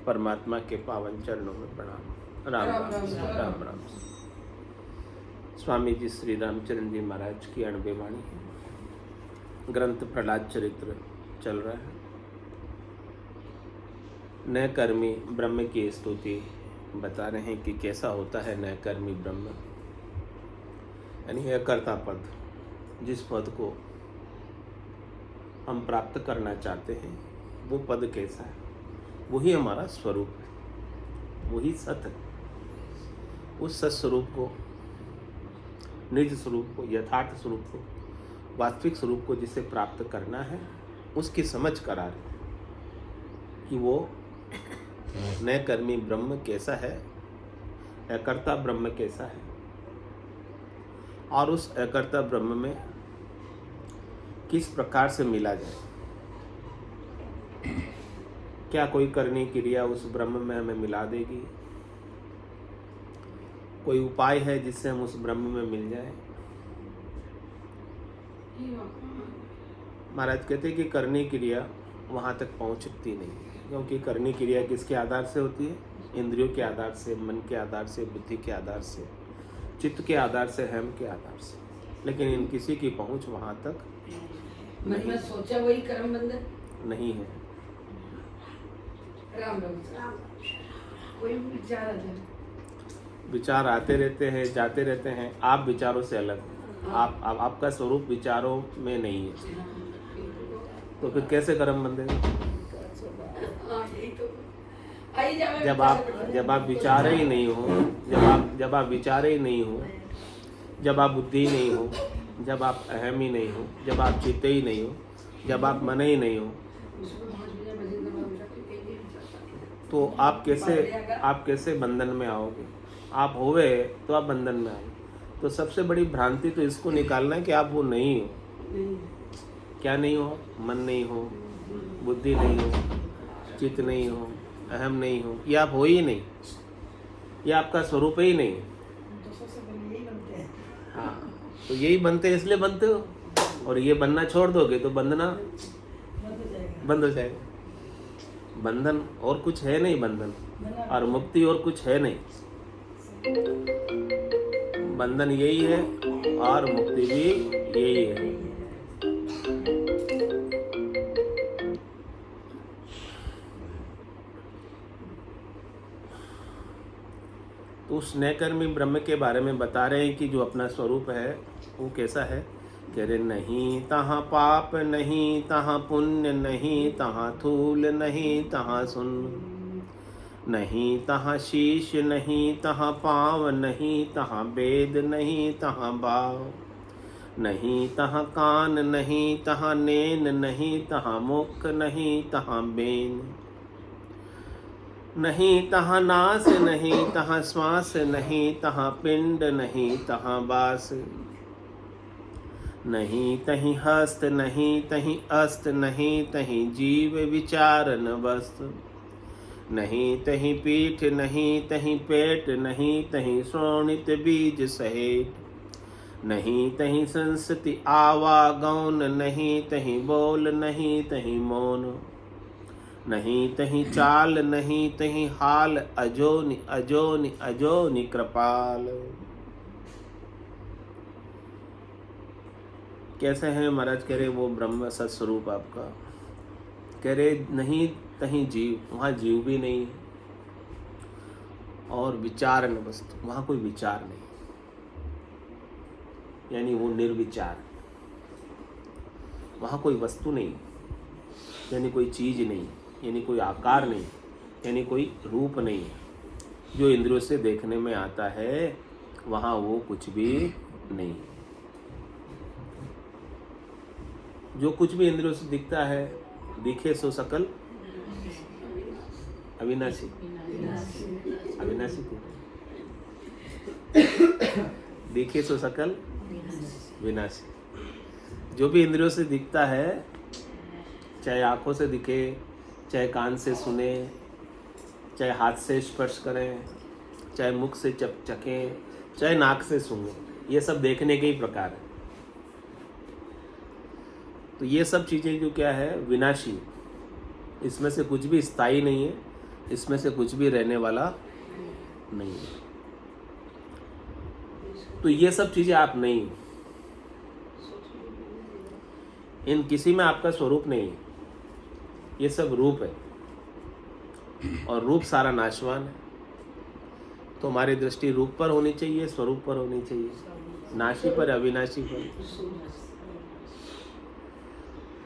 परमात्मा के पावन चरणों में प्रणाम। राम राम राम राम। स्वामी जी श्री रामचरण जी महाराज की अणबे वाणी, ग्रंथ प्रहलाद चरित्र चल रहा है। नय कर्मी ब्रह्म की स्तुति बता रहे हैं कि कैसा होता है नय कर्मी ब्रह्म, यानी अकर्ता पद। जिस पद को हम प्राप्त करना चाहते हैं वो पद कैसा है, वही हमारा स्वरूप है, वही सत है। उस सत स्वरूप को, निज स्वरूप को, यथार्थ स्वरूप को, वास्तविक स्वरूप को जिसे प्राप्त करना है, उसकी समझ करा रहे कि वो नय कर्मी ब्रह्म कैसा है, अकर्ता ब्रह्म कैसा है, और उस अकर्ता ब्रह्म में किस प्रकार से मिला जाए। क्या कोई करनी क्रिया उस ब्रह्म में हमें मिला देगी? कोई उपाय है जिससे हम उस ब्रह्म में मिल जाए? महाराज कहते हैं कि करनी क्रिया वहाँ तक पहुँच सकती नहीं, क्योंकि करनी क्रिया किसके आधार से होती है? इंद्रियों के आधार से, मन के आधार से, बुद्धि के आधार से, चित्त के आधार से, हम के आधार से। लेकिन इन किसी की पहुँच वहाँ तक नहीं, सोचा वही कर्म बंधन नहीं है। राम राम। कोई विचार आता है, विचार आते रहते हैं, जाते रहते हैं। आप विचारों से अलग, आपका स्वरूप विचारों में नहीं है, तो फिर कैसे कर्म बंधेगा? जब आप विचार ही नहीं हो, जब आप विचार ही नहीं हो, जब आप बुद्धि ही नहीं हो, जब आप अहम ही नहीं हो, जब आप चित्त ही नहीं हो, जब आप मन ही नहीं हो, तो आप कैसे बंधन में आओगे? आप होवे तो आप बंधन में आओगे। तो सबसे बड़ी भ्रांति तो इसको निकालना है कि आप वो नहीं हो। क्या नहीं हो? मन नहीं हो, बुद्धि नहीं हो, चित्त नहीं हो, अहम नहीं हो, ये आप हो ही नहीं, ये आपका स्वरूप ही नहीं। हाँ, तो यही बनते इसलिए बनते हो, और ये बनना छोड़ दोगे तो बंधना बंद हो जाएगा। बंधन और कुछ है नहीं, बंधन और मुक्ति और कुछ है नहीं। बंधन यही है और मुक्ति भी यही है। तो उस नयकर्मी ब्रह्म के बारे में बता रहे हैं कि जो अपना स्वरूप है वो कैसा है। कह रहे नहीं तहाँ पाप नहीं, तहाँ पुण्य नहीं, तहाँ थूल नहीं, तहाँ सुन नहीं, तहाँ शीश नहीं, तहाँ पाँव नहीं, तहाँ वेद नहीं, तहाँ भाव नहीं, तहाँ कान नहीं, तहाँ नैन नहीं, तहाँ मुख नहीं, तहाँ बेन नहीं, तहाँ नास नहीं, तहाँ श्वास नहीं, तहाँ पिंड नहीं, तहाँ बास नहीं, तहीं हस्त नहीं, तहीं अस्त नहीं, तहीं जीव विचारन वस्तु नहीं, तहीं पीठ नहीं, तहीं पेट नहीं, तहीं श्रोणित बीज सहेट नहीं, तहीं संस्कृति आवागौन नहीं, तहीं बोल नहीं, तहीं मौन नहीं, तहीं चाल नहीं, तहीं हाल अजोनि अजोनि अजोनि कृपाल। कैसे हैं महाराज? कह रहे वो ब्रह्म सत्स्वरूप आपका। कह रहे नहीं तहीं जीव, वहाँ जीव भी नहीं, और विचार न वस्तु, वहाँ कोई विचार नहीं, यानी वो निर्विचार। वहाँ कोई वस्तु नहीं, यानी कोई चीज नहीं, यानी कोई आकार नहीं, यानी कोई रूप नहीं। जो इंद्रियों से देखने में आता है वहाँ वो कुछ भी नहीं। जो कुछ भी इंद्रियों से दिखता है, दिखे सो सकल अविनाशी, अविनाशी दिखे सो सकल विनाशी। जो भी इंद्रियों से दिखता है, चाहे आंखों से दिखे, चाहे कान से सुने, चाहे हाथ से स्पर्श करें, चाहे मुख से चखें, चाहे नाक से सूंघें, ये सब देखने के ही प्रकार है। तो ये सब चीज़ें जो क्या है, विनाशी, इसमें से कुछ भी स्थायी नहीं है, इसमें से कुछ भी रहने वाला नहीं है। तो ये सब चीज़ें आप नहीं, इन किसी में आपका स्वरूप नहीं है, ये सब रूप है, और रूप सारा नाशवान है। तो हमारी दृष्टि रूप पर होनी चाहिए, स्वरूप पर होनी चाहिए, नाशी पर, अविनाशी पर।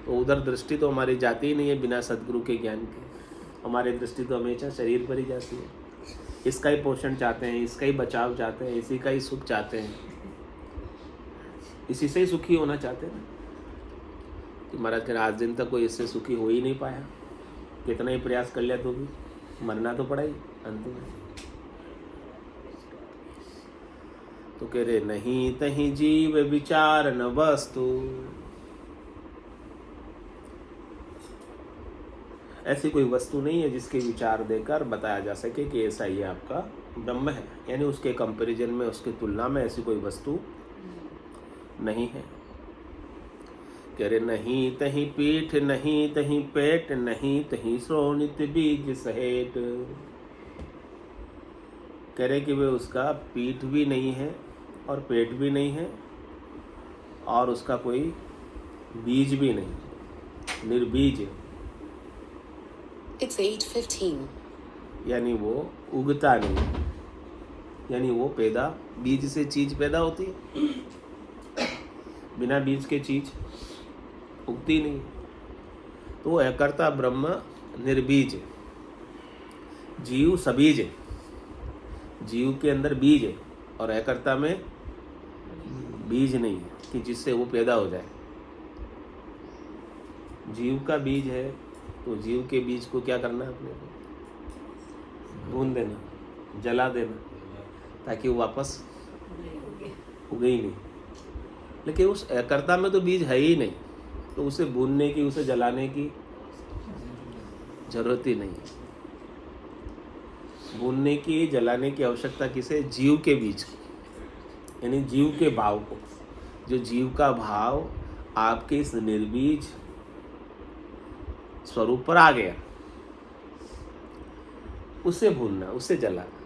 तो उधर दृष्टि तो हमारी जाती ही नहीं है बिना सदगुरु के ज्ञान के। हमारी दृष्टि तो हमेशा शरीर पर ही जाती है। इसका ही पोषण चाहते हैं, इसका ही बचाव चाहते हैं, इसी का ही सुख चाहते हैं, इसी से ही सुखी होना चाहते हैं। कि महाराज के आज दिन तक कोई इससे सुखी हो ही नहीं पाया, कितना ही प्रयास कर लिया तो भी मरना तो पड़ा ही अंत में। तो कह रहे नहीं तहीं जीव विचार न वस्तु, ऐसी कोई वस्तु नहीं है जिसके विचार देकर बताया जा सके कि ऐसा ही आपका ब्रह्म है। यानी उसके कंपैरिजन में, उसकी तुलना में ऐसी कोई वस्तु नहीं है। कह रहे नहीं तहीं पीठ, नहीं तहीं पेट, नहीं तहीं श्रोणित बीज सहेट। कह रहे कि वे उसका पीठ भी नहीं है और पेट भी नहीं है और उसका कोई बीज भी नहीं, निर्बीज है। It's 8:15. यानी वो उगता नहीं, यानी वो पैदा, बीज से चीज पैदा होती है, बिना बीज के चीज उगती नहीं। तो वो अकर्ता ब्रह्म निर्बीज है, जीव सबीज है। जीव के अंदर बीज है और अकर्ता में बीज नहीं है कि जिससे वो पैदा हो जाए। जीव का बीज है तो जीव के बीज को क्या करना है, अपने को भून देना, जला देना, ताकि वो वापस उगे ही नहीं। लेकिन उस अकर्ता में तो बीज है ही नहीं, तो उसे भूनने की, उसे जलाने की जरूरत ही नहीं है। भूनने की, जलाने की आवश्यकता किसे? जीव के बीज की, यानी जीव के भाव को। जो जीव का भाव आपके इस निर्बीज स्वरूप पर आ गया, उसे भूनना, उसे जलाना,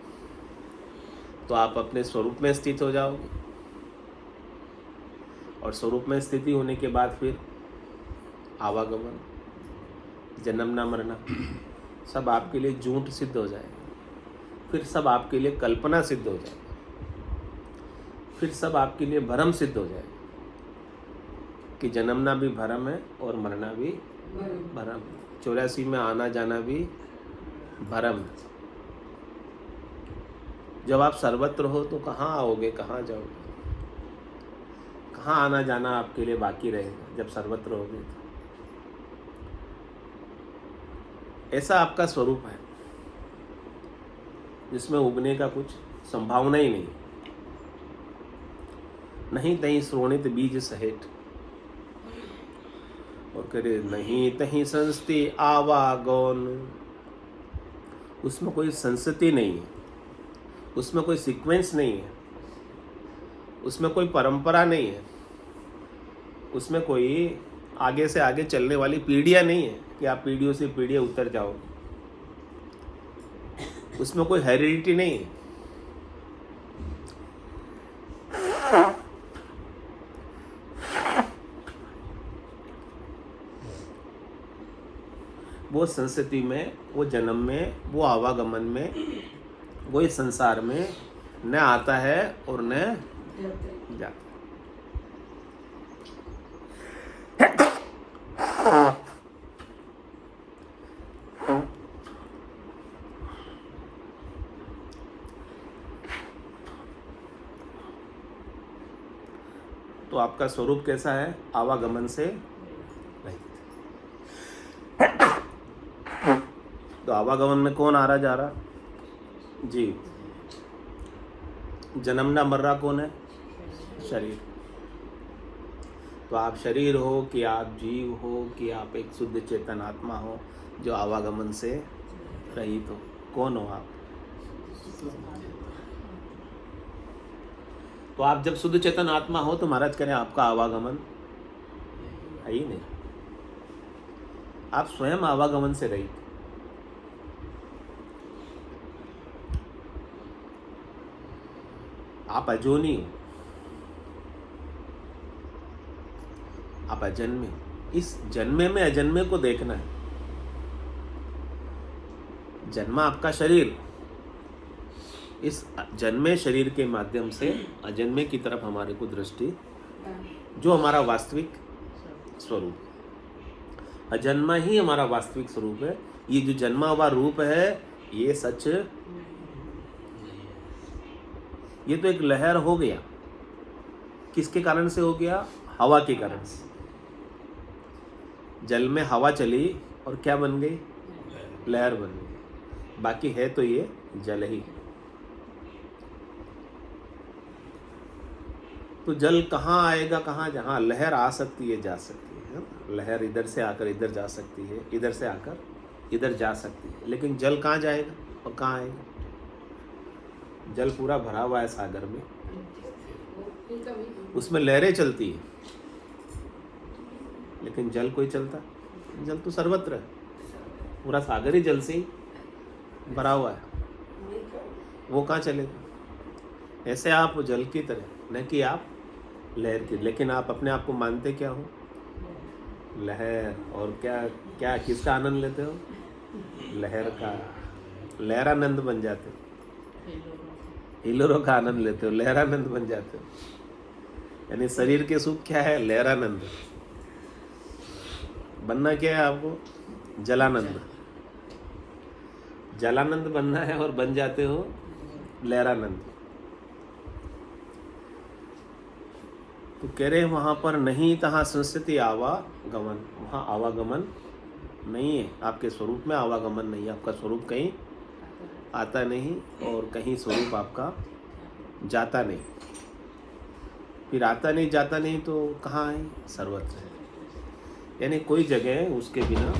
तो आप अपने स्वरूप में स्थित हो जाओगे। और स्वरूप में स्थिति होने के बाद फिर आवागमन, जन्मना मरना सब आपके लिए झूठ सिद्ध हो जाएगा। फिर सब आपके लिए कल्पना सिद्ध हो जाएगा, फिर सब आपके लिए भ्रम सिद्ध हो जाएगा कि जन्मना भी भ्रम है और मरना भी भ्रम, 84 में आना जाना भी भ्रम। जब आप सर्वत्र हो तो कहाँ आओगे, कहाँ जाओगे, कहाँ आना जाना आपके लिए बाकी रहेगा जब सर्वत्र होगे। ऐसा आपका स्वरूप है जिसमें उगने का कुछ संभावना ही नहीं। नहीं तहीं श्रोणित बीज सहेट, और करे नहीं तहीं संस्ति आवागौन, उसमें कोई संस्ति नहीं है, उसमें कोई सीक्वेंस नहीं है, उसमें कोई परंपरा नहीं है, उसमें कोई आगे से आगे चलने वाली पीढ़ियाँ नहीं है कि आप पीढ़ियों से पीढ़ियाँ उतर जाओगे। उसमें कोई हेरिडिटी नहीं है। वो संस्कृति में, वो जन्म में, वो आवागमन में, वो इस संसार में न आता है और न जाता। तो आपका स्वरूप कैसा है? आवागमन से रहित। तो आवागमन में कौन आ रहा जा रहा? जीव। जन्मना मरना कौन है? शरीर। तो आप शरीर हो कि आप जीव हो कि आप एक शुद्ध चेतन आत्मा हो जो आवागमन से रहित हो, कौन हो आप? तो आप जब शुद्ध चेतन आत्मा हो तो महाराज करें आपका आवागमन है ही नहीं, आप स्वयं आवागमन से रहित। आप अजोनी हो, आप अजन्मे हो। इस जन्मे में अजन्मे को देखना है। जन्मा आपका शरीर, इस जन्मे शरीर के माध्यम से अजन्मे की तरफ हमारे को दृष्टि, जो हमारा वास्तविक स्वरूप है। अजन्मा ही हमारा वास्तविक स्वरूप है। ये जो जन्मा हुआ रूप है, ये सच, ये तो एक लहर हो गया। किसके कारण से हो गया? हवा के कारण से। जल में हवा चली और क्या बन गई? लहर बन गई। बाकी है तो ये जल ही। तो जल कहाँ आएगा? कहाँ? जहाँ लहर आ सकती है, जा सकती है ना? लहर इधर से आकर इधर जा सकती है, इधर से आकर इधर जा सकती है, लेकिन जल कहाँ जाएगा और कहाँ आएगा? जल पूरा भरा हुआ है सागर में, उसमें लहरें चलती है, लेकिन जल कोई चलता? जल तो सर्वत्र है, पूरा सागर ही जल से ही भरा हुआ है, वो कहाँ चलेगा? ऐसे आप जल की तरह, न कि आप लहर की। लेकिन आप अपने आप को मानते क्या हो? लहर। और क्या क्या किसका आनंद लेते हो? लहर का। लहरानंद बन जाते हो, हिलोरों का आनंद लेते हो, लहरानंद बन जाते हो। यानी शरीर के सुख क्या है? लहरानंद। बनना क्या है आपको? जलानंद। जलानंद बनना है और बन जाते हो लहरानंद। तो कह रहे वहाँ पर नहीं तहाँ संस्थिति आवागमन, वहाँ आवागमन नहीं है। आपके स्वरूप में आवागमन नहीं है। आपका स्वरूप कहीं आता नहीं और कहीं स्वरूप आपका जाता नहीं। फिर आता नहीं जाता नहीं तो कहाँ है? सर्वत्र है। यानी कोई जगह उसके बिना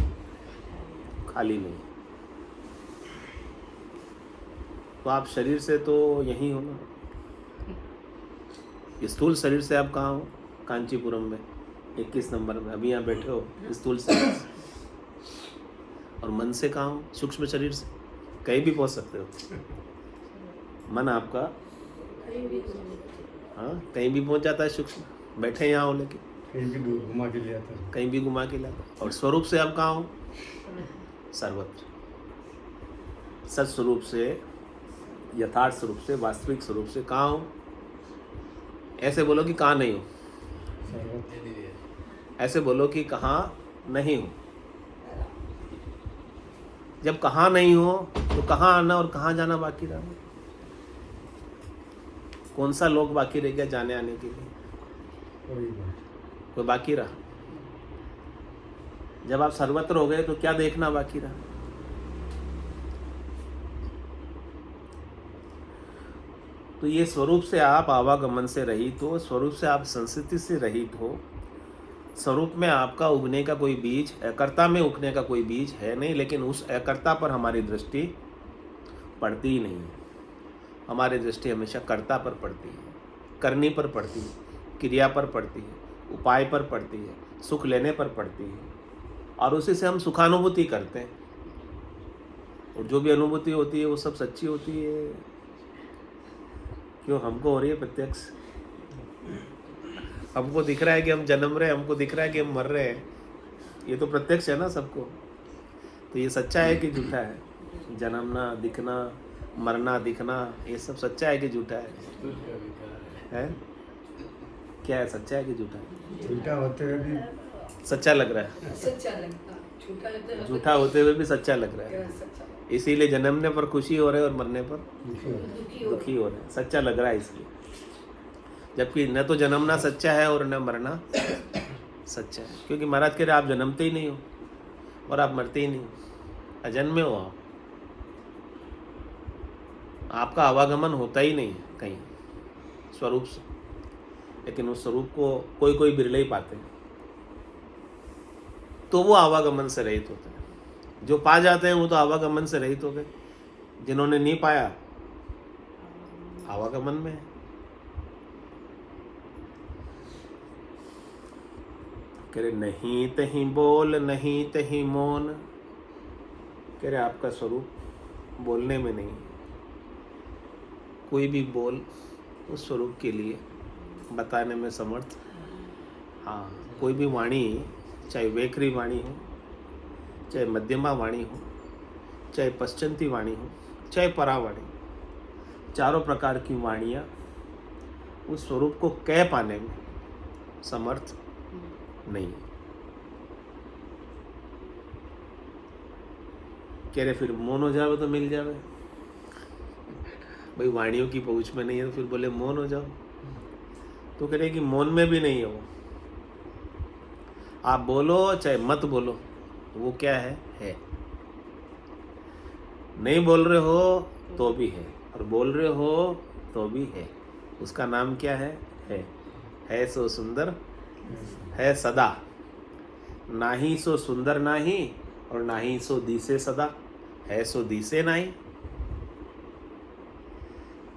खाली नहीं। तो आप शरीर से तो यहीं हो ना। स्थूल शरीर से आप कहाँ हो? कांचीपुरम में 21 नंबर में अभी यहाँ बैठे हो स्थूल शरीर से। और मन से कहाँ हो? सूक्ष्म शरीर से। कहीं भी पहुँच सकते हो। मन आपका हाँ कहीं भी पहुँच जाता है सूक्ष्म। बैठे यहाँ हो लेकिन कहीं भी घुमा के ले आता है। कहीं भी घुमा के लाता। और स्वरूप से आप कहाँ हो? सर्वत्र। सत स्वरूप से, यथार्थ स्वरूप से, वास्तविक स्वरूप से कहाँ हो? ऐसे बोलो कि कहाँ नहीं हो। ऐसे बोलो कि कहाँ नहीं हो। जब कहाँ नहीं हो तो कहाँ आना और कहाँ जाना बाकी रहा? कौन सा लोक बाकी रह गया जाने आने के लिए? कोई बाकी रहा? जब आप सर्वत्र हो गए तो क्या देखना बाकी रहा? तो ये स्वरूप से आप आवागमन से रहित हो, स्वरूप से आप संस्कृति से रहित हो। स्वरूप में आपका उगने का कोई बीज, अकर्ता में उगने का कोई बीज है नहीं, लेकिन उस अकर्ता पर हमारी दृष्टि पड़ती ही नहीं है। हमारी दृष्टि हमेशा कर्ता पर पड़ती है, करनी पर पड़ती है, क्रिया पर पड़ती है, उपाय पर पड़ती है, सुख लेने पर पड़ती है, और उसी से हम सुखानुभूति करते हैं। और जो भी अनुभूति होती है वो सब सच्ची होती है। क्यों? हमको हो रही है प्रत्यक्ष। हमको दिख रहा है कि हम जन्म रहे, हमको दिख रहा है कि हम मर रहे हैं। ये तो प्रत्यक्ष है ना सबको। तो ये सच्चा है कि झूठा है? जन्मना, दिखना, मरना, दिखना, ये सब सच्चा है कि झूठा है? क्या है? सच्चा है कि झूठा है? झूठा होते हुए भी सच्चा लग रहा है। सच्चा लगता, झूठा होते हुए भी सच्चा लग रहा है। सच्चा इसीलिए जन्मने पर खुशी हो रहे है और मरने पर दुखी हो। दुखी हो रहे हैं। सच्चा लग रहा है इसलिए। जबकि न तो जन्मना सच्चा है और न मरना सच्चा है। क्योंकि महाराज कह रहे आप जन्मते ही नहीं हो और आप मरते ही नहीं हो, अजन्मे हो आप। आपका आवागमन होता ही नहीं है कहीं स्वरूप से। लेकिन उस स्वरूप को कोई कोई बिरले ही पाते हैं, तो वो आवागमन से रहित होते हैं। जो पा जाते हैं वो तो आवागमन से रहित हो गए। जिन्होंने नहीं पाया आवागमन में है। कह रहे नहीं तहीं बोल, नहीं तहीं मौन। कह रहे आपका स्वरूप बोलने में नहीं। कोई भी बोल उस स्वरूप के लिए बताने में समर्थ। हाँ, कोई भी वाणी, चाहे वेखरी वाणी हो, चाहे मध्यमा वाणी हो, चाहे पश्चंती वाणी हो, चाहे परावाणी, चारों प्रकार की वाणियाँ उस स्वरूप को कह पाने में समर्थ नहीं है। कह रहे फिर मौन हो जावे तो मिल जावे। भाई वाणियों की पहुँच में नहीं है तो फिर बोले मौन हो जाओ, तो कह रहे कि मौन में भी नहीं है वो। आप बोलो चाहे मत बोलो, वो क्या है। नहीं बोल रहे हो तो भी है, और बोल रहे हो तो भी है। उसका नाम क्या है? है सो सुंदर है सदा, नाही सो सुंदर नाही, और नाही सो दिसे सदा, है सो दिसे नहीं।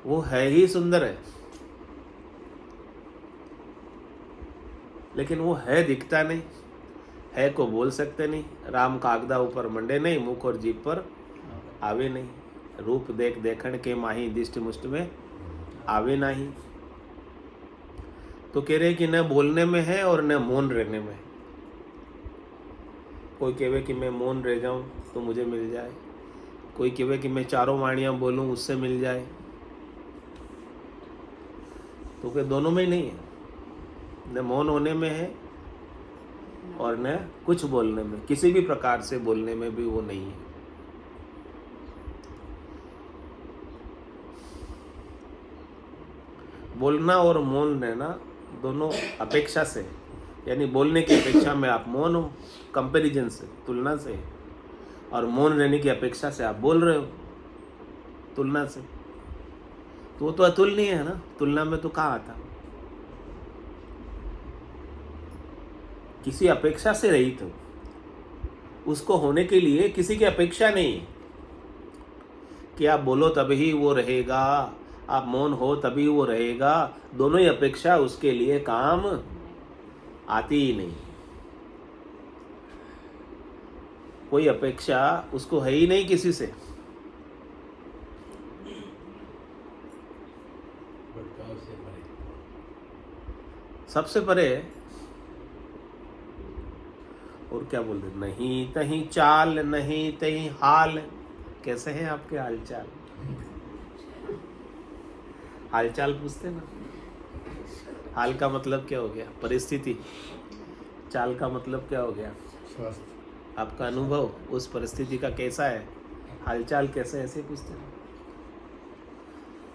वो है ही सुंदर है, लेकिन वो है दिखता नहीं। है को बोल सकते नहीं। राम कागदा ऊपर मंडे नहीं, मुख और जीभ पर आवे नहीं। रूप देख देखण के माही, दिष्ट मुष्ट में आवे नहीं। तो कह रहे कि न बोलने में है और न मौन रहने में। कोई कहे कि मैं मौन रह जाऊं तो मुझे मिल जाए, कोई कहे कि मैं चारों वाणियां बोलूं उससे मिल जाए। तो क्या दोनों में ही नहीं है? न मौन होने में है और न कुछ बोलने में, किसी भी प्रकार से बोलने में भी वो नहीं है। बोलना और मौन रहना दोनों अपेक्षा से, यानी बोलने की अपेक्षा में आप मौन हो, कंपैरिजन से, तुलना से, और मौन रहने की अपेक्षा से आप बोल रहे हो, तुलना से। तो वो तो अतुलनीय है ना, तुलना में तो कहाँ आता। किसी अपेक्षा से रहित हो, उसको होने के लिए किसी की अपेक्षा नहीं है कि आप बोलो तभी वो रहेगा, आप मौन हो तभी वो रहेगा। दोनों ही अपेक्षा उसके लिए काम आती ही नहीं। कोई अपेक्षा उसको है ही नहीं किसी से। सबसे परे। और क्या बोल रहे? नहीं तहीं चाल, नहीं तहीं हाल। कैसे हैं आपके हालचाल? हालचाल पूछते ना। हाल का मतलब क्या हो गया? परिस्थिति। चाल का मतलब क्या हो गया? स्वास्थ्य। आपका अनुभव उस परिस्थिति का कैसा है? हालचाल कैसे, ऐसे पूछते हैं।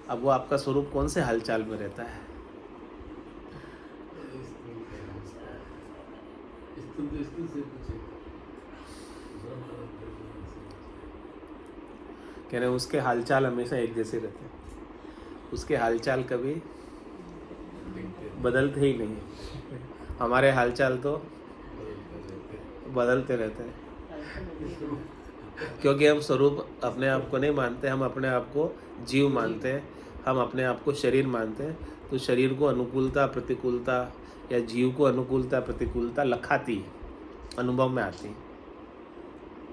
अब वो आपका स्वरूप कौन से हालचाल में रहता है? कह रहे उसके हालचाल हमेशा एक जैसे रहते हैं, उसके हालचाल कभी बदलते ही नहीं। हमारे हालचाल तो बदलते रहते हैं, क्योंकि हम स्वरूप अपने आप को नहीं मानते, हम अपने आप को जीव मानते हैं, हम अपने आप को शरीर मानते हैं। तो शरीर को अनुकूलता प्रतिकूलता, या जीव को अनुकूलता प्रतिकूलता लखाती है, अनुभव में आती है।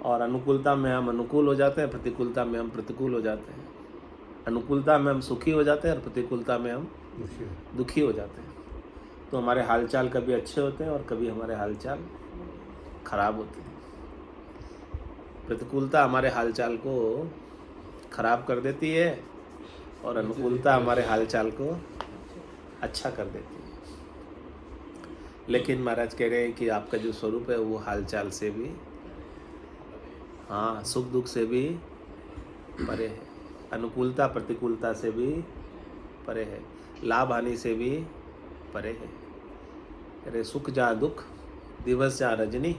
और अनुकूलता में हम अनुकूल हो जाते हैं, प्रतिकूलता में हम प्रतिकूल हो जाते हैं। अनुकूलता में हम सुखी हो जाते हैं और प्रतिकूलता में हम दुखी हो जाते हैं। तो हमारे हालचाल कभी अच्छे होते हैं और कभी हमारे हालचाल खराब होते हैं। प्रतिकूलता हमारे हालचाल को खराब कर देती है और अनुकूलता हमारे हालचाल को अच्छा कर देती है। लेकिन महाराज कह रहे हैं कि आपका जो स्वरूप है वो हालचाल से भी, हाँ, सुख दुख से भी परे है, अनुकूलता प्रतिकूलता से भी परे है, लाभ हानि से भी परे है। अरे सुख जा दुख, दिवस जा रजनी,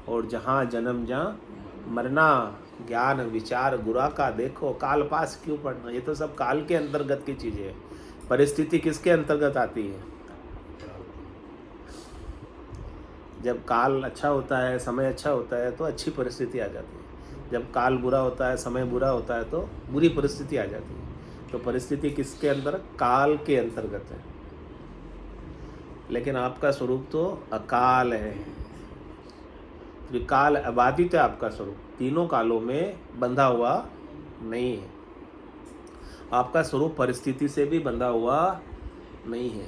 और जहाँ जन्म जहाँ मरना, ज्ञान विचार गुरा का देखो, काल पास क्यों पढ़ना। ये तो सब काल के अंतर्गत की चीज़ें हैं। परिस्थिति किसके अंतर्गत आती है? जब काल अच्छा होता है, समय अच्छा होता है तो अच्छी परिस्थिति आ जाती है। जब काल बुरा होता है, समय बुरा होता है तो बुरी परिस्थिति आ जाती है। तो परिस्थिति किसके अंदर? काल के अंतर्गत है। लेकिन आपका स्वरूप तो अकाल है, काल अबाधित है आपका स्वरूप, तीनों कालों में बंधा हुआ नहीं है। आपका स्वरूप परिस्थिति से भी बंधा हुआ नहीं है।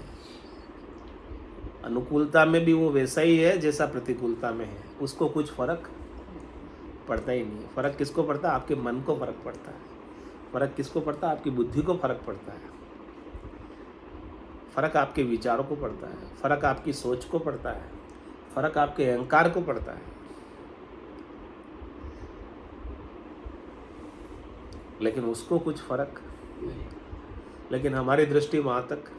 अनुकूलता में भी वो वैसा ही है जैसा प्रतिकूलता में है, उसको कुछ फर्क पड़ता ही नहीं है। फर्क किसको पड़ता है? आपके मन को फर्क पड़ता है। फर्क किसको पड़ता है? आपकी बुद्धि को फर्क पड़ता है। फर्क आपके विचारों को पड़ता है, फर्क आपकी सोच को पड़ता है, फर्क आपके अहंकार को पड़ता है। लेकिन उसको कुछ फर्क, लेकिन हमारी दृष्टि वहां तक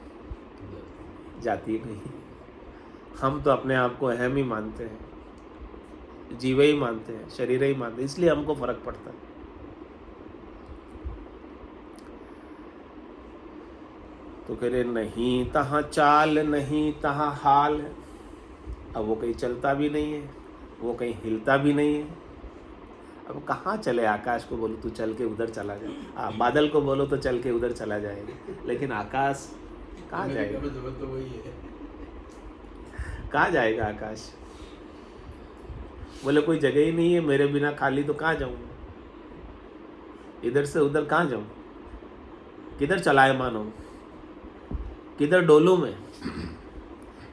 जाती नहीं। हम तो अपने आप को अहम ही मानते हैं, जीव ही मानते हैं, शरीर ही मानते हैं, इसलिए हमको फर्क पड़ता है। तो कह रहे नहीं तहाँ चाल नहीं तहाँ हाल। अब वो कहीं चलता भी नहीं है, वो कहीं हिलता भी नहीं है। अब कहाँ चले? आकाश को बोलो तू चल के उधर चला जाए, बादल को बोलो तो चल के उधर चला जाएगा, लेकिन आकाश कहाँ जाएगा? तो वही है। कहाँ जाएगा आकाश? बोले कोई जगह ही नहीं है मेरे बिना खाली, तो कहाँ जाऊँ? इधर से उधर कहाँ जाऊँ? किधर चलायमान हूँ? किधर डोलूँ मैं?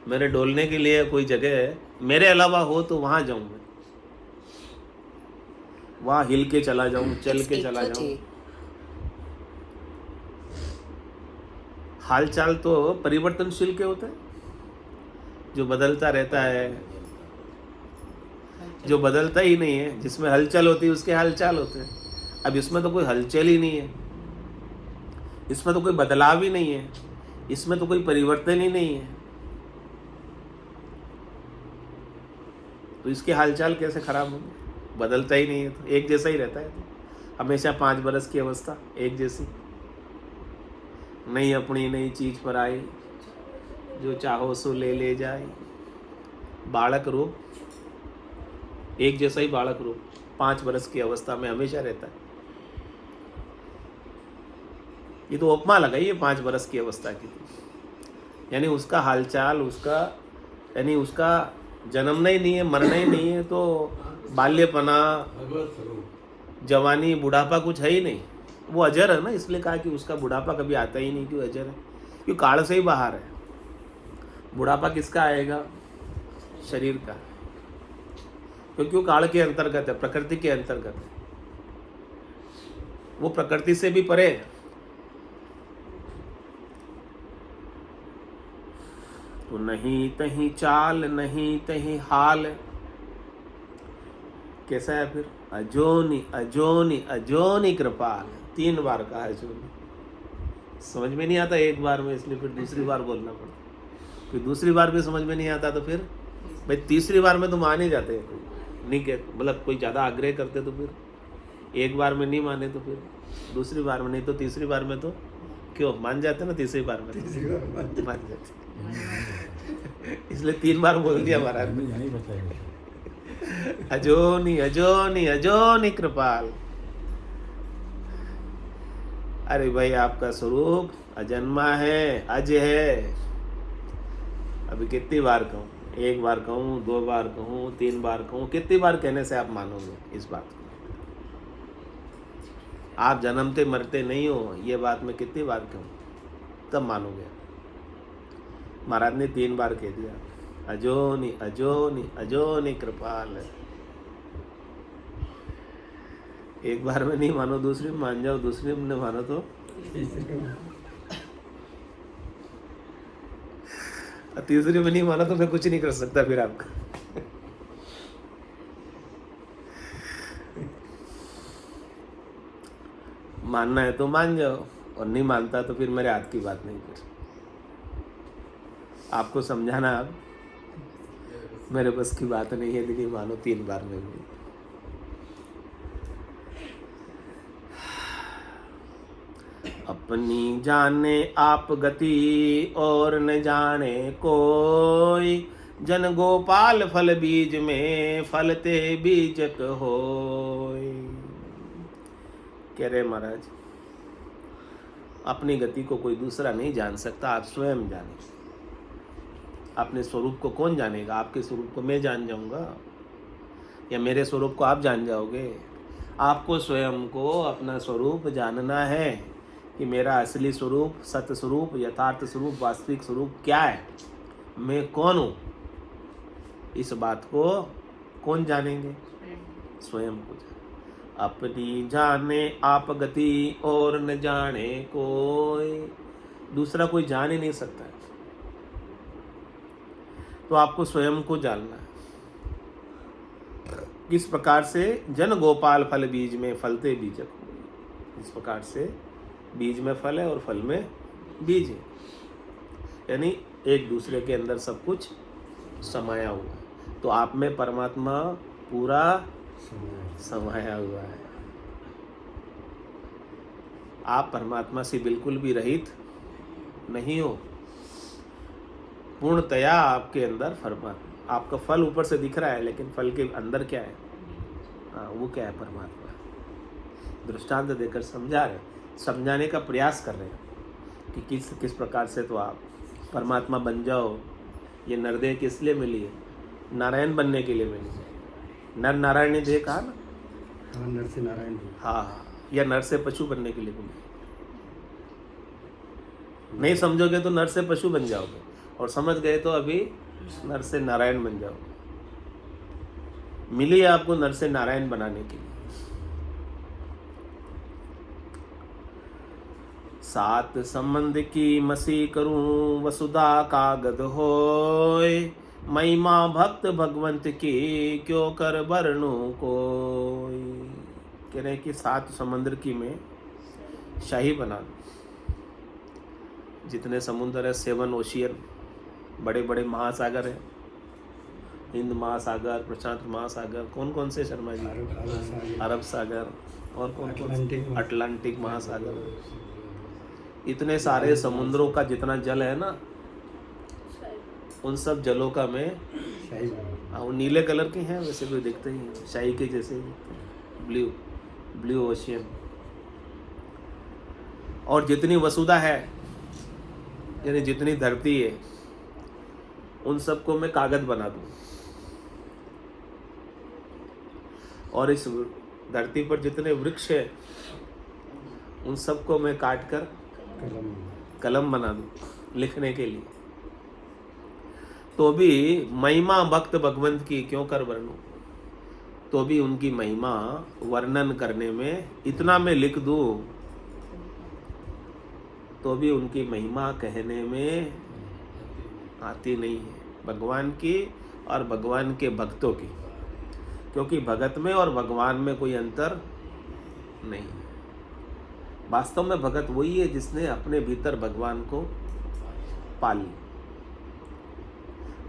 मेरे डोलने के लिए कोई जगह है मेरे अलावा हो तो वहाँ जाऊँ मैं, वहाँ हिल के चला जाऊँ, चल It's के चला जाऊँ। 8:30. हाल चाल तो परिवर्तनशील के होता है, जो बदलता रहता है, जो बदलता ही नहीं है, जिसमें हलचल होती है उसके हालचाल होते हैं। अब इसमें तो कोई हलचल ही नहीं है, इसमें तो कोई बदलाव ही नहीं है, इसमें तो कोई परिवर्तन ही नहीं है, तो इसके हालचाल कैसे खराब होंगे? बदलता ही नहीं है, तो एक जैसा ही रहता है। तो हमेशा 5 बरस की अवस्था एक जैसी, नई अपनी नई चीज पर आई, जो चाहो सो ले ले जाए। बालक रूप, एक जैसा ही बालक रूप 5 बरस की अवस्था में हमेशा रहता है। ये तो उपमा लगाइए 5 बरस की अवस्था की, यानी उसका हालचाल, उसका यानी उसका जन्मना ही नहीं है, मरना ही नहीं है, तो बाल्यपना, भगवत स्वरूप। जवानी, बुढ़ापा कुछ है ही नहीं। वो अजर है ना, इसलिए कहा कि उसका बुढ़ापा कभी आता ही नहीं, क्यों अजर है? क्यों काल से ही बाहर है। बुढ़ापा किसका आएगा? शरीर का, क्योंकि वो काल के अंतर्गत है, प्रकृति के अंतर्गत है, वो प्रकृति से भी परे है। तो नहीं तहीं चाल नहीं तहीं हाल, कैसा है फिर? अजोनी अजोनी अजोनी कृपाल, 3 बार कहा है अजोनी। समझ में नहीं आता एक बार में, इसलिए फिर दूसरी बार बोलना पड़ता। फिर दूसरी बार भी समझ में नहीं आता तो फिर भाई तीसरी बार में तो मान ही जाते हैं, नहीं कहते, मतलब कोई ज़्यादा आग्रह करते तो फिर एक बार में नहीं माने तो फिर दूसरी बार में, नहीं तो तीसरी बार में तो क्यों मान जाते ना, तीसरी बार में मान जाते। इसलिए 3 बार बोल दिया महाराज ने। नहीं बताएंगे। अजोनी अजोनी अजोनी कृपाल। अरे भाई आपका स्वरूप अजन्मा है, अज है। अभी कितनी बार कहूँ? 1 बार कहूँ, 2 बार कहूँ, 3 बार कहूँ, कितनी बार कहने से आप मानोगे इस बात को? आप जन्मते मरते नहीं हो, ये बात मैं कितनी बार कहूँ तब मानोगे? महाराज ने 3 बार कह दिया, अजोनी अजोनी अजोनी कृपाल। एक बार में नहीं मानो, दूसरी में मान जाओ, दूसरी में मानो तो तीसरी में नहीं मानो तो मैं कुछ नहीं कर सकता फिर आपका। मानना है तो मान जाओ, और नहीं मानता तो फिर मेरे हाथ की बात नहीं। फिर आपको समझाना अब मेरे बस की बात नहीं है, नहीं मानो 3 बार में भी। अपनी जाने आप गति और न जाने कोई, जन गोपाल फल बीज में फलते बीजक होय। कह रहे महाराज, अपनी गति को कोई दूसरा नहीं जान सकता, आप स्वयं जाने। अपने स्वरूप को कौन जानेगा? आपके स्वरूप को मैं जान जाऊंगा या मेरे स्वरूप को आप जान जाओगे? आपको स्वयं को अपना स्वरूप जानना है, कि मेरा असली स्वरूप, सत्य स्वरूप, यथार्थ स्वरूप, वास्तविक स्वरूप क्या है, मैं कौन हूँ, इस बात को कौन जानेंगे? स्वयं को जाने। अपनी जाने आप गति और न जाने कोई, दूसरा कोई जान ही नहीं सकता है। तो आपको स्वयं को जानना है। किस प्रकार से जन गोपाल फल बीज में फलते बीजक हो, इस प्रकार से बीज में फल है और फल में बीज है, यानी एक दूसरे के अंदर सब कुछ समाया हुआ है। तो आप में परमात्मा पूरा समाया हुआ है। आप परमात्मा से बिल्कुल भी रहित नहीं हो, पूर्णतया आपके अंदर परमात्मा। आपका फल ऊपर से दिख रहा है, लेकिन फल के अंदर क्या है? हाँ, वो क्या है? परमात्मा। दृष्टांत देकर समझा रहे, समझाने का प्रयास कर रहे हैं कि किस किस प्रकार से तो आप परमात्मा बन जाओ। ये नरदेह किस लिए मिली है? नारायण बनने के लिए मिली है। नर नारायण ने देह कहा ना? हाँ, नर से नारायण। हाँ, या नर से पशु बनने के लिए मिली। नहीं समझोगे तो नर से पशु बन जाओगे, और समझ गए तो अभी नर से नारायण बन जाओगे। मिली है आपको नर से नारायण बनाने के लिए। सात संबंध की मसी करूं वसुधा कागद होय, महिमा भक्त भगवंत की क्यों कर बरनु कोई। कह रहे कि सात समुद्र की मैं शाही बना दूं। जितने समुद्र है, 7 ओशियन, बड़े बड़े महासागर हैं, हिंद महासागर, प्रशांत महासागर, कौन कौन से शर्मा जी? अरब सागर, और कौन कौन? अटलांटिक महासागर। इतने सारे समुद्रों का जितना जल है ना, उन सब जलों का मैं वो नीले कलर के हैं, वैसे कोई देखते ही हैं, शाही के जैसे ब्लू ओशियन। और जितनी वसुधा है, यानी जितनी धरती है, उन सबको मैं कागज बना दूं। और इस धरती पर जितने वृक्ष है, उन सबको मैं काट कर कलम बना दूं लिखने के लिए। तो भी महिमा भक्त भगवंत की क्यों कर वर्णू, तो भी उनकी महिमा वर्णन करने में इतना मैं लिख दूं, तो भी उनकी महिमा कहने में आती नहीं है, भगवान की और भगवान के भक्तों की। क्योंकि भगत में और भगवान में कोई अंतर नहीं। वास्तव में भगत वही है जिसने अपने भीतर भगवान को पा ली।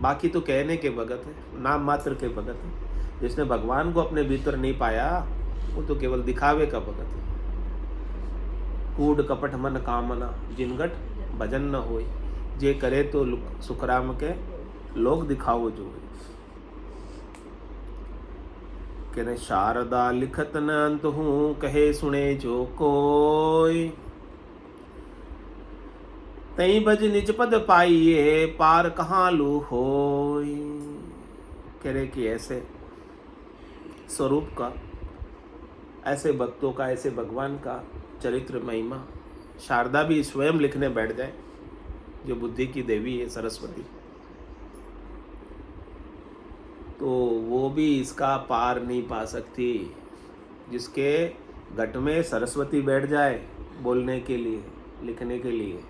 बाकी तो कहने के भगत है, नाम मात्र के भगत है। जिसने भगवान को अपने भीतर नहीं पाया, वो तो केवल दिखावे का भगत है। कूड़ कपट मन कामना, जिनगट भजन न होय, जे करे तो सुखराम के लोग दिखाओ जो। कहने शारदा लिखत न अंत हूँ, कहे सुने जो कोई, तई भज निज पद पाइए, पार कहाँ लू होय। कह रहे कि ऐसे स्वरूप का, ऐसे भक्तों का, ऐसे भगवान का चरित्र महिमा शारदा भी स्वयं लिखने बैठ जाए, जो बुद्धि की देवी है सरस्वती, तो वो भी इसका पार नहीं पा सकती। जिसके घट में सरस्वती बैठ जाए बोलने के लिए, लिखने के लिए,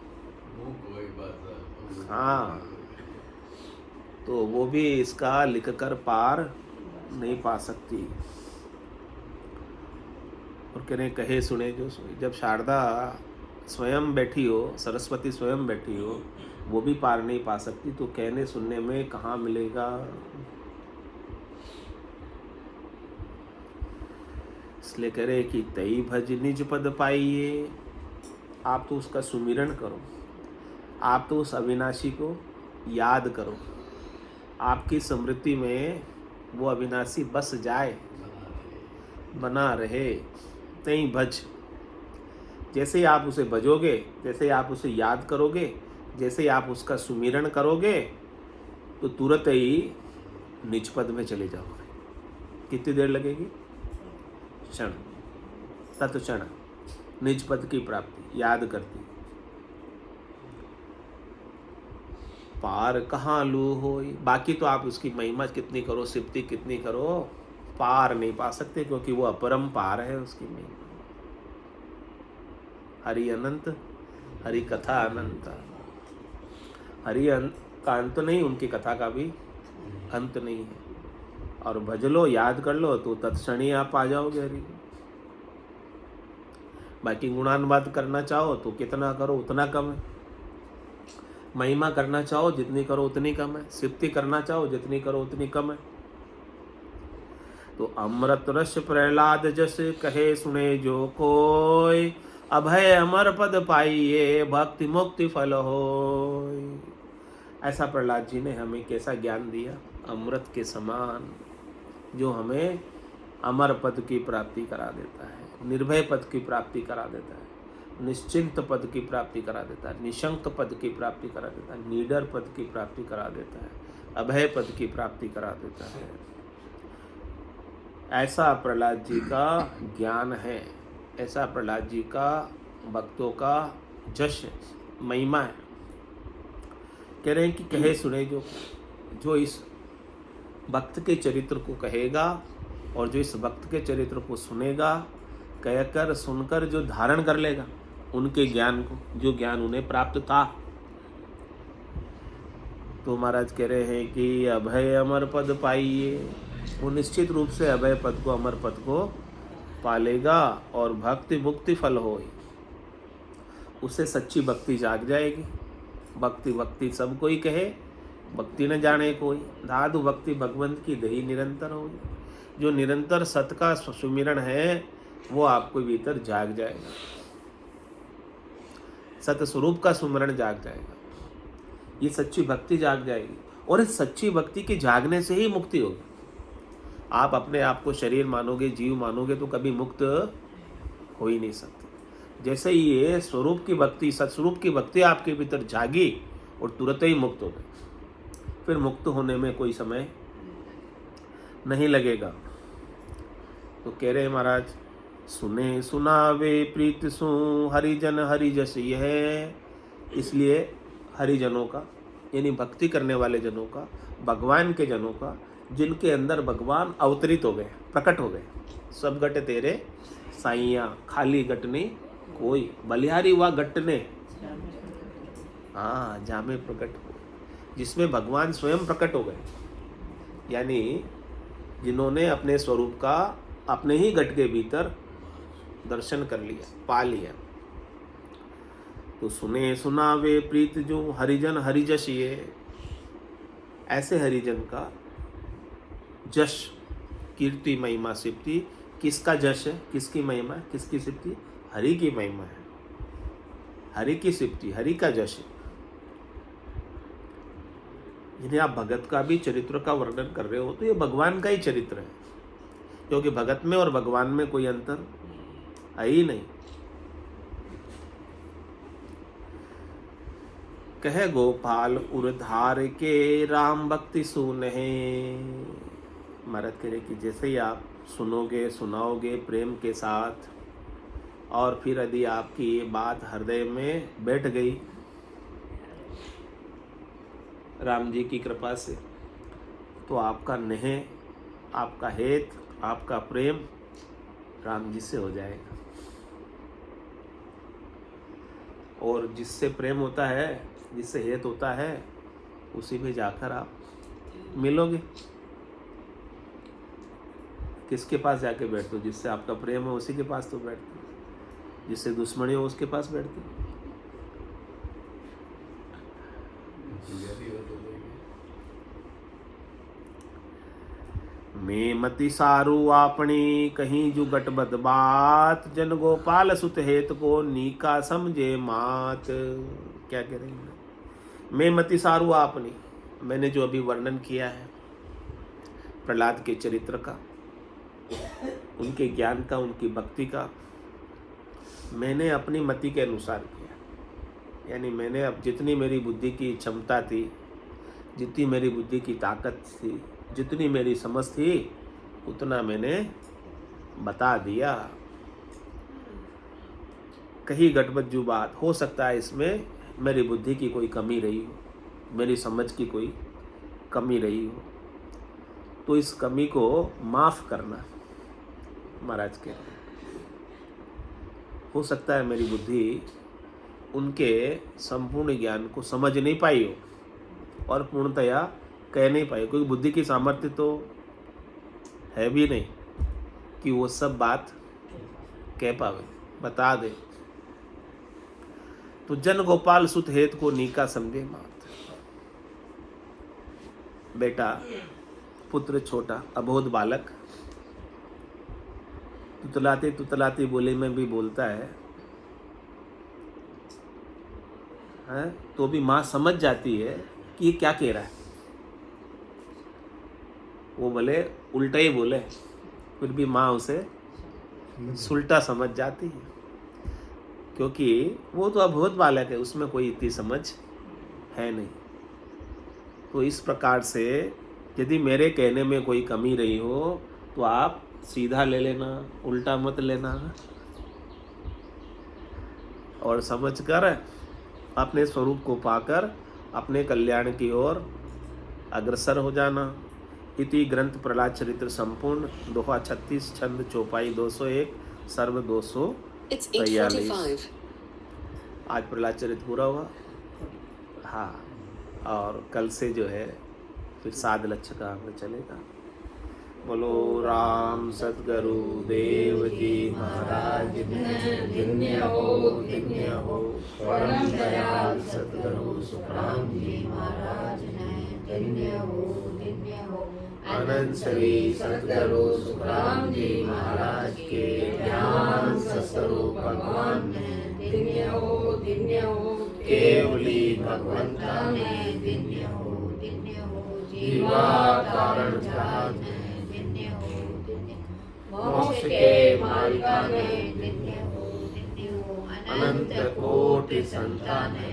वो कोई बात है। हाँ, तो वो भी इसका लिखकर पार नहीं पा सकती। और कहने कहे सुने जो सोई। जब शारदा स्वयं बैठी हो, सरस्वती स्वयं बैठी हो, वो भी पार नहीं पा सकती, तो कहने सुनने में कहाँ मिलेगा। इसलिए कह रहे कि तई भज निज पद पाइए। आप तो उसका सुमिरन करो, आप तो उस अविनाशी को याद करो, आपकी स्मृति में वो अविनाशी बस जाए, बना रहे। तई भज, जैसे ही आप उसे भजोगे, जैसे ही आप उसे याद करोगे, जैसे ही आप उसका सुमिरन करोगे, तो तुरंत ही निज पद में चले जाओगे। कितनी देर लगेगी? क्षण, तत्क्षण। निज पद की प्राप्ति याद करती। पार कहाँ लू होई, बाकी तो आप उसकी महिमा कितनी करो, सिप्ति कितनी करो, पार नहीं पा सकते, क्योंकि वो अपरंपार है उसकी महिमा। हरि अनंत, हरि कथा अनंत। हरि का अंत नहीं, उनकी कथा का भी अंत नहीं है। और भज लो, याद कर लो तो तत्क्षण ही आप आ जाओगे हरि को। बाकी गुणानुवाद करना चाहो तो कितना करो उतना कम है, महिमा करना चाहो जितनी करो उतनी कम है, सिप्ति करना चाहो जितनी करो उतनी कम है। तो अमृत रस प्रहलाद जस कहे सुने जो कोय, अभय अमर पद पाइए भक्ति मुक्ति फल होय। ऐसा प्रहलाद जी ने हमें कैसा ज्ञान दिया, अमृत के समान, जो हमें अमर पद की प्राप्ति करा देता है, निर्भय पद की प्राप्ति करा देता है, निश्चिंत पद की प्राप्ति करा देता है, निशंक पद की प्राप्ति करा देता है, नीडर पद की प्राप्ति करा देता है, अभय पद की प्राप्ति करा देता है। ऐसा प्रहलाद जी का ज्ञान है, ऐसा प्रहलाद जी का भक्तों का जश महिमा है। कह रहे हैं कि कहे सुने जो इस भक्त के चरित्र को कहेगा और जो इस भक्त के चरित्र को सुनेगा, कहकर सुनकर जो धारण कर लेगा उनके ज्ञान को, जो ज्ञान उन्हें प्राप्त था। तो महाराज कह रहे हैं कि अभय अमर पद पाइए, वो निश्चित रूप से अभय पद को, अमर पद को पालेगा और भक्ति मुक्ति फल होई, उससे सच्ची भक्ति जाग जाएगी। भक्ति भक्ति सब कोई कहे, भक्ति न जाने कोई, धाधु भक्ति भगवंत की दही निरंतर हो। जो निरंतर सत का सुमिरण है वो आपको भीतर जाग जाएगा, सत स्वरूप का सुमिरण जाग जाएगा, ये सच्ची भक्ति जाग जाएगी। और इस सच्ची भक्ति के जागने से ही मुक्ति होगी। आप अपने आप को शरीर मानोगे, जीव मानोगे तो कभी मुक्त हो ही नहीं सकते। जैसे ही ये स्वरूप की भक्ति, सत्स्वरूप की भक्ति आपके भीतर जागी और तुरंत ही मुक्त हो गए, फिर मुक्त होने में कोई समय नहीं लगेगा। तो कह रहे महाराज, सुने सुनावे प्रीत सु हरिजन हरिजस यह। इसलिए हरिजनों का, यानी भक्ति करने वाले जनों का, भगवान के जनों का, जिनके अंदर भगवान अवतरित हो गए, प्रकट हो गए। सब गट तेरे साइया, खाली गटने कोई, बलिहारी हुआ गटने, हाँ जामे प्रकट हो, जिसमें भगवान स्वयं प्रकट हो गए, यानी जिन्होंने अपने स्वरूप का अपने ही गट के भीतर दर्शन कर लिया, पा लिया। तो सुने सुनावे प्रीत जो हरिजन हरिजश, ये ऐसे हरिजन का जश, कीर्ति महिमा सिप्ति। किसका जश है, किसकी महिमा है, किसकी सिप्ति? हरि की महिमा है, हरि की सिप्ति, हरि का जश है। यदि आप भगत का भी चरित्र का वर्णन कर रहे हो तो ये भगवान का ही चरित्र है, क्योंकि भगत में और भगवान में कोई अंतर है ही नहीं। कहे गोपाल उर्धार के राम भक्ति सुनहे। महाराज कह रहे कि जैसे ही आप सुनोगे, सुनाओगे प्रेम के साथ, और फिर यदि आपकी ये बात हृदय में बैठ गई राम जी की कृपा से, तो आपका नेह, आपका हेत, आपका प्रेम राम जी से हो जाएगा। और जिससे प्रेम होता है, जिससे हेत होता है, उसी में जाकर आप मिलोगे। किसके पास जाके बैठते हो? जिससे आपका प्रेम है उसी के पास तो बैठते हो, जिससे दुश्मनी हो उसके पास बैठते हो। मैं मति सारू आपनी कहीं जुगट बद बात, जन गोपाल सुत हेत को नीका समझे मात। क्या कह रहे हैं? मैं मति सारू आपनी, मैंने जो अभी वर्णन किया है प्रहलाद के चरित्र का, उनके ज्ञान का, उनकी भक्ति का, मैंने अपनी मति के अनुसार किया। यानी मैंने अब जितनी मेरी बुद्धि की क्षमता थी, जितनी मेरी बुद्धि की ताकत थी, जितनी मेरी समझ थी, उतना मैंने बता दिया। कहीं गड़बज्जू बात हो सकता है, इसमें मेरी बुद्धि की कोई कमी रही हो, मेरी समझ की कोई कमी रही हो, तो इस कमी को माफ़ करना महाराज के। हो सकता है मेरी बुद्धि उनके संपूर्ण ज्ञान को समझ नहीं पाई हो और पूर्णतया कह नहीं पाई, क्योंकि बुद्धि की सामर्थ्य तो है भी नहीं कि वो सब बात कह पावे, बता दे। तो जन गोपाल सुत हेत को नीका समझे मात। बेटा, पुत्र छोटा, अबोध बालक, तुतलाते तुतलाते बोले में भी बोलता है, तो भी माँ समझ जाती है कि ये क्या कह रहा है। वो भले उल्टा ही बोले, फिर भी माँ उसे सुलटा समझ जाती है, क्योंकि वो तो अबोध बालक है, उसमें कोई इतनी समझ है नहीं। तो इस प्रकार से यदि मेरे कहने में कोई कमी रही हो तो आप सीधा ले लेना, उल्टा मत लेना, और समझकर अपने स्वरूप को पाकर अपने कल्याण की ओर अग्रसर हो जाना। इति ग्रंथ प्रहलाद चरित्र संपूर्ण, दोहा 36, छंद चौपाई 201, सर्व 243। आज प्रहलाद चरित्र पूरा हुआ। हाँ, और कल से जो है फिर साध लक्ष्य का हमें चलेगा। बोलो राम सतगुरु देव जी महाराज धन्य हो परम दयाल सतगुरु सुखराम जी महाराज ने, धन्य हो अनंत श्री सतगुरु सुखराम जी महाराज के ज्ञान स्वरूप भगवान ने, धन्य हो केवली भगवंता ने, धन्य हो जीवा कारण जहाज मोक्ष के मालिका ने, धन्य हो अनंत कोटि संताने,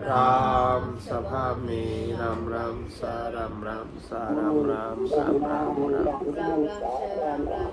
राम सभा में राम राम सा राम राम सा राम राम राम राम राम। राम राम